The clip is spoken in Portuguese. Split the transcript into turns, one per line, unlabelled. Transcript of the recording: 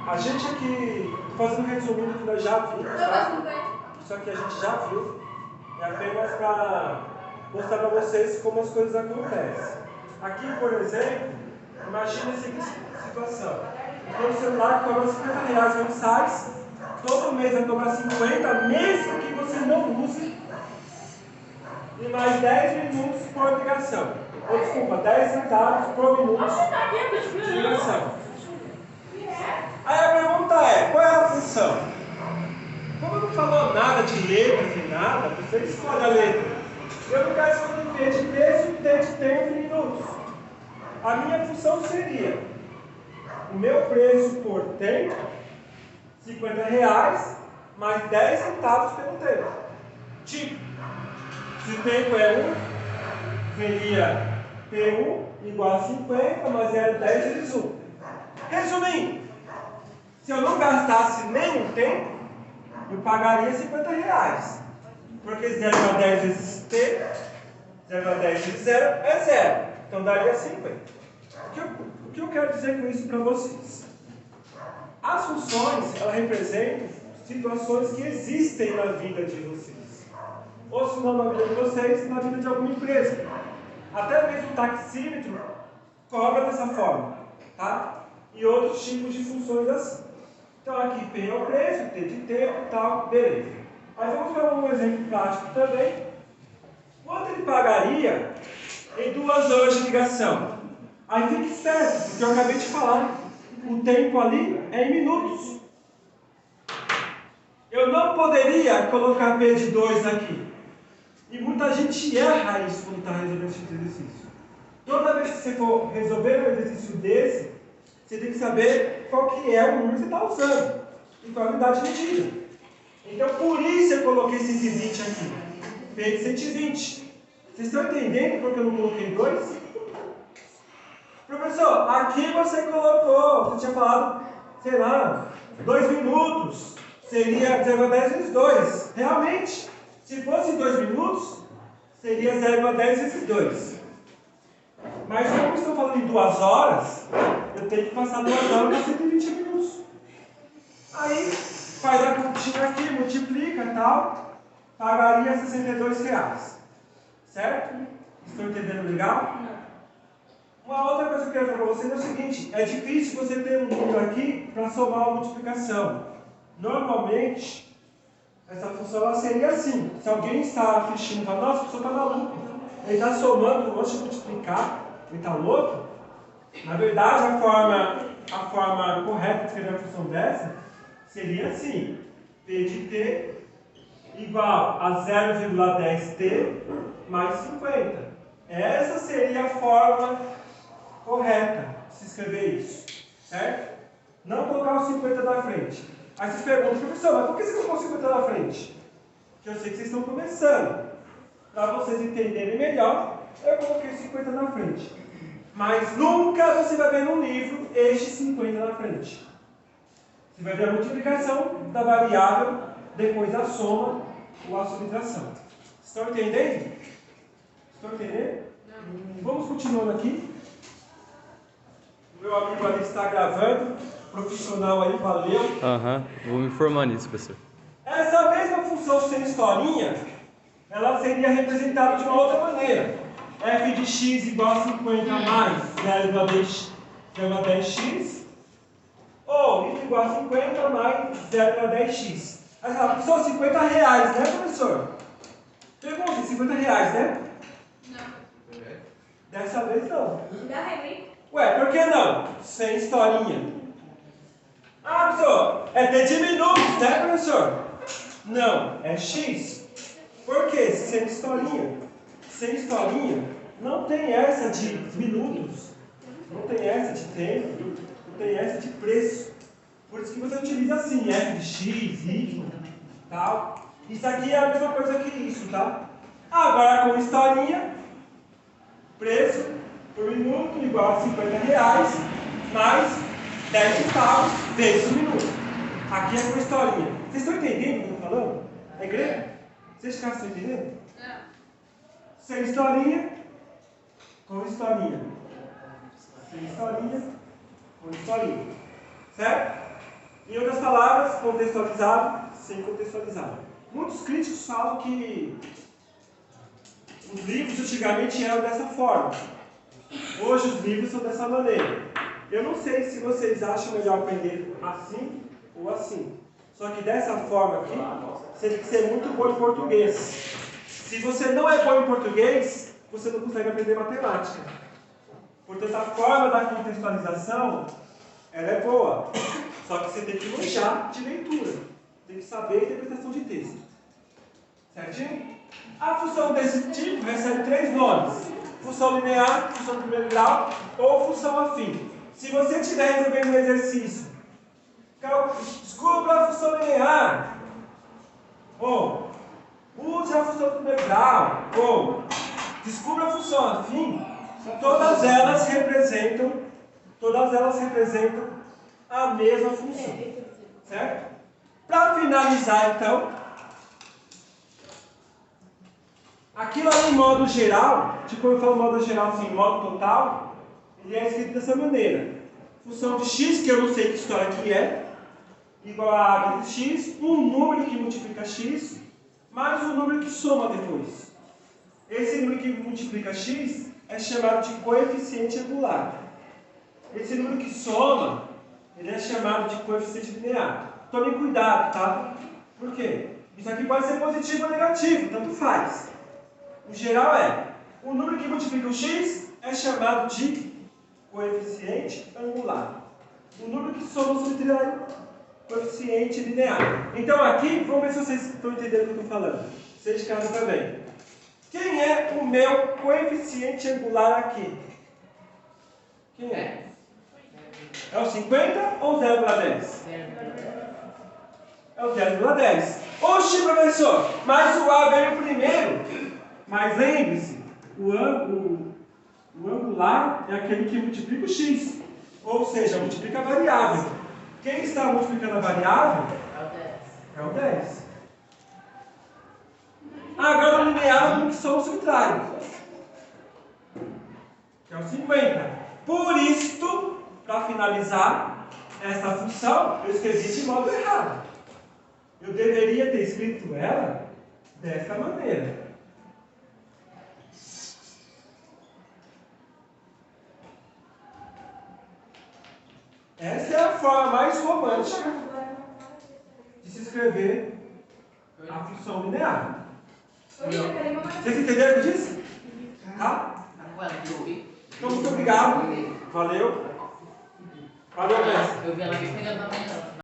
A gente aqui, fazendo um resumo que nós já vimos, tá? Isso aqui a gente já viu. É apenas para mostrar para vocês como as coisas acontecem. Aqui, por exemplo, imagine a seguinte situação. Tem um celular que cobra R$50 mensais, todo mês vai cobrar 50, mesmo que você não use, e mais 10 minutos por ligação. Ou desculpa, 10 centavos por minuto de ligação. Aí a pergunta é, qual é a função? Como não falou nada de letra, de nada, você escolhe a letra. Eu não quero escolher T de peso e T de tempo em minutos. A minha função seria, o meu preço por tempo, R$50, mais 10 centavos pelo tempo. Tipo, se o tempo é 1, seria P1 igual a 50, mais 0,10 vezes 1. Resumindo, se eu não gastasse nenhum tempo, eu pagaria R$50. Porque 0,10 vezes T, 0,10 vezes 0 é 0. Então daria 50. O que eu quero dizer com isso para vocês? As funções, elas representam situações que existem na vida de vocês. Ou se não na vida de vocês, na vida de alguma empresa. Até mesmo o taxímetro cobra dessa forma, tá? E outros tipos de funções assim. Então aqui P é o preço, T de tempo e tal, beleza. Mas vamos ver um exemplo prático também. Quanto ele pagaria em 2 horas de ligação? Aí fique esperto, porque eu acabei de falar. O tempo ali é em minutos. Eu não poderia colocar P de 2 aqui. E muita gente erra isso quando está resolvendo esse exercício. Toda vez que você for resolver um exercício desse, você tem que saber qual que é o número que você está usando e qual a unidade de medida. Então, por isso eu coloquei 120 aqui. P de 120. Vocês estão entendendo por que eu não coloquei 2? Professor, aqui você colocou, você tinha falado, sei lá, 2 minutos. Seria 0,10 vezes 2. Realmente, se fosse 2 minutos, seria 0,10 vezes 2. Mas como estou falando em 2 horas, eu tenho que passar 2 horas para 120 minutos. Aí, faz a continha aqui, multiplica e tal, pagaria R$62. Certo? Estão entendendo legal? Uma outra coisa que eu quero falar para vocês é o seguinte, é difícil você ter um número aqui para somar uma multiplicação. Normalmente, essa função ela seria assim. Se alguém está assistindo e fala, nossa, a pessoa está maluco, ele está somando antes de multiplicar, ele está louco. Na verdade, a forma correta de escrever uma função dessa seria assim, P de T igual a 0,10T mais 50. Essa seria a forma correta de se escrever isso, certo? Não colocar o 50 na frente. Aí vocês perguntam, professor, mas por que você colocou o 50 na frente? Porque eu sei que vocês estão começando. Para vocês entenderem melhor, eu coloquei 50 na frente. Mas nunca você vai ver no livro este 50 na frente. Você vai ver a multiplicação da variável depois da soma ou a subtração. Estão entendendo? Estão entendendo? Vamos continuando aqui. O meu amigo ali está gravando. Profissional aí, valeu.
Vou me informar nisso, professor.
Essa mesma função sem historinha, ela seria representada de uma outra maneira. F de x igual a 50 mais 0,10x, ou y igual a 50 mais 0,10x. Aí você fala, professor, R$50, né, professor? Pergunta, R$50, né?
Não.
Dessa vez não.
Daí.
Ué, por que não? Sem historinha. Ah, professor, é T de minutos, né, professor? Não, é X. Por quê? Sem historinha. Sem historinha, não tem essa de minutos, não tem essa de tempo, não tem essa de preço. Por isso que você utiliza assim, F de X, Y, tal. Isso aqui é a mesma coisa que isso, tá? Agora com historinha, preço por minuto igual a R$50, mais 10 centavos vezes o minuto. Aqui é com historinha. Vocês estão entendendo o que eu estou falando? É grego? Vocês estão entendendo?
Não.
Sem historinha, com historinha. Sem historinha, com historinha. Certo? Em outras palavras, contextualizado, sem contextualizado. Muitos críticos falam que os livros antigamente eram dessa forma. Hoje os livros são dessa maneira. Eu não sei se vocês acham melhor aprender assim ou assim. Só que dessa forma aqui, você tem que ser muito bom em português. Se você não é bom em português, você não consegue aprender matemática. Portanto, a forma da contextualização, ela é boa. Só que você tem que manjar de leitura. Tem que saber a interpretação de texto. Certinho? A função desse tipo recebe 3 nomes. Função linear, função de primeiro grau ou função afim. Se você estiver resolvendo um exercício, descubra a função linear, ou use a função de primeiro grau, ou descubra a função afim, todas elas representam a mesma função. Certo? Para finalizar, então, aquilo ali em modo geral, tipo eu falo modo geral assim, modo total, ele é escrito dessa maneira. Função de x, que eu não sei que história que é, igual a a de x, um número que multiplica x, mais um número que soma depois. Esse número que multiplica x é chamado de coeficiente angular. Esse número que soma, ele é chamado de coeficiente linear. Tome cuidado, tá? Por quê? Isso aqui pode ser positivo ou negativo, tanto faz. O geral é, o número que multiplica o x é chamado de coeficiente angular. O número que soma o triângulo, coeficiente linear. Então aqui, vamos ver se vocês estão entendendo o que eu estou falando. Vocês de casa também. Quem é o meu coeficiente angular aqui? Quem é? É o 50 ou 0,10? É o 0,10. Oxi, professor, mas o A veio primeiro. Mas lembre-se, o angular é aquele que multiplica o x. Ou seja, multiplica a variável. Quem está multiplicando a variável? É o 10. Agora o linear é o que são os contrários. Que é o 50. Por isto, para finalizar essa função, eu escrevi de modo errado. Eu deveria ter escrito ela desta maneira. Essa é a forma mais romântica de se escrever a função linear. Vocês entenderam o que eu disse? Tá? Então, muito obrigado. Valeu. Valeu, mestre.
Eu vi ela aqui pegando na manhã.